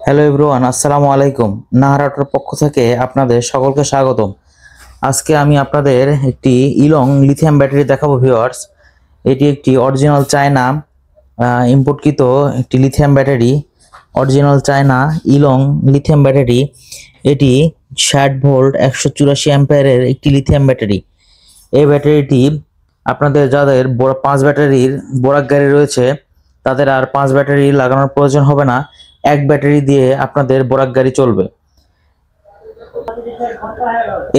Hello everyone, আসসালামু আলাইকুম। নাহারাটোর পক্ষ থেকে আপনাদের সকলকে স্বাগতম। আজকে আমি আপনাদের একটি ইলং লিথিয়াম ব্যাটারি দেখাবো ভিউয়ার্স। এটি একটি অরিজিনাল চায়না ইম্পোর্টকৃত একটি লিথিয়াম ব্যাটারি, অরিজিনাল চায়না ইলং লিথিয়াম ব্যাটারি। এটি 60 ভোল্ট 184 অ্যাম্পিয়ারের একটি লিথিয়াম ব্যাটারি। এই ব্যাটারিটি আপনাদের যাদের 5 ব্যাটারির বোরাক গাড়ি রয়েছে তাদের আর 5 ব্যাটারি লাগানোর প্রয়োজন হবে না। এক ব্যাটারি দিয়ে আপনাদের বোরাক গাড়ি চলবে।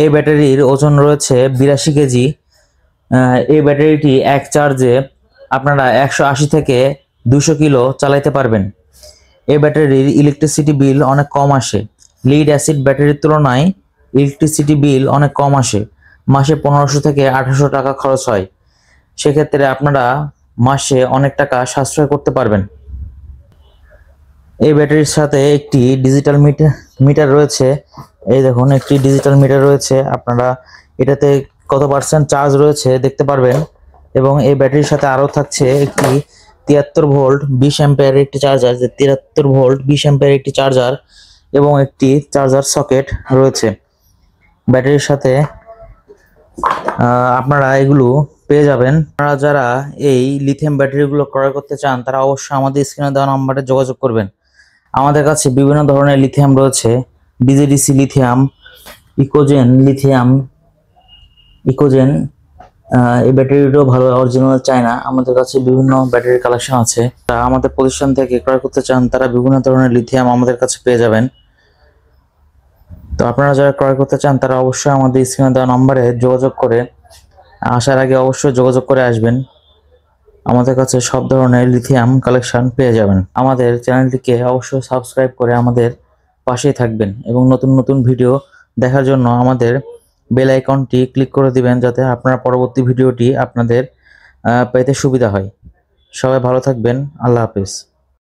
এই ব্যাটারির ওজন রয়েছে 82 কেজি। এই ব্যাটারিটি এক চার্জে আপনারা 180 থেকে 200 কিলো চালাইতে পারবেন। এই ব্যাটারির ইলেকট্রিসিটি বিল অনেক কম আসে। লিড অ্যাসিড ব্যাটারির তুলনায় ইলেকট্রিসিটি বিল অনেক কম আসে। মাসে 1500 থেকে 1800 টাকা খরচ হয়। সেক্ষেত্রে আপনারা মাসে অনেক টাকা সাশ্রয় করতে পারবেন। এই ব্যাটারির সাথে একটি ডিজিটাল মিটার রয়েছে। এই দেখুন, একটি ডিজিটাল মিটার রয়েছে। আপনারা এটাতে কত পার্সেন্ট চার্জ রয়েছে দেখতে পারবেন। এবং এই ব্যাটারির সাথে আরও থাকছে একটি 73 ভোল্ট 20 অ্যাম্পিয়ারের একটি চার্জার, 73 ভোল্ট 20 অ্যাম্পিয়ারের একটি চার্জার এবং একটি চার্জার সকেট রয়েছে ব্যাটারির সাথে। আপনারা এগুলো পেয়ে যাবেন। আপনারা যারা এই লিথিয়াম ব্যাটারিগুলো ক্রয় করতে চান তারা অবশ্যই আমাদের স্ক্রিনে দেওয়া নম্বরে যোগাযোগ করবেন। আমাদের কাছে বিভিন্ন ধরনের লিথিয়াম রয়েছে, ডিজেডিসি লিথিয়াম, ইকোজেন। এই ব্যাটারিটাও ভালো, অরিজিনাল চায়না। আমাদের কাছে বিভিন্ন ব্যাটারির কালেকশন আছে। তা আমাদের প্রতিষ্ঠান থেকে ক্রয় করতে চান তারা বিভিন্ন ধরনের লিথিয়াম আমাদের কাছে পেয়ে যাবেন। তো আপনারা যারা ক্রয় করতে চান তারা অবশ্যই আমাদের স্ক্রিনে দেওয়া নম্বরে যোগাযোগ করে আসার আগে অবশ্যই যোগাযোগ করে আসবেন। আমাদের কাছে সব ধরনের লিথিয়াম কালেকশন পেয়ে যাবেন। আমাদের চ্যানেলটিকে অবশ্যই সাবস্ক্রাইব করে আমাদের পাশেই থাকবেন এবং নতুন নতুন ভিডিও দেখার জন্য আমাদের বেল আইকনটি ক্লিক করে দিবেন, যাতে আপনার পরবর্তী ভিডিওটি আপনাদের পেতে সুবিধা হয়। সবাই ভালো থাকবেন। আল্লাহ হাফেজ।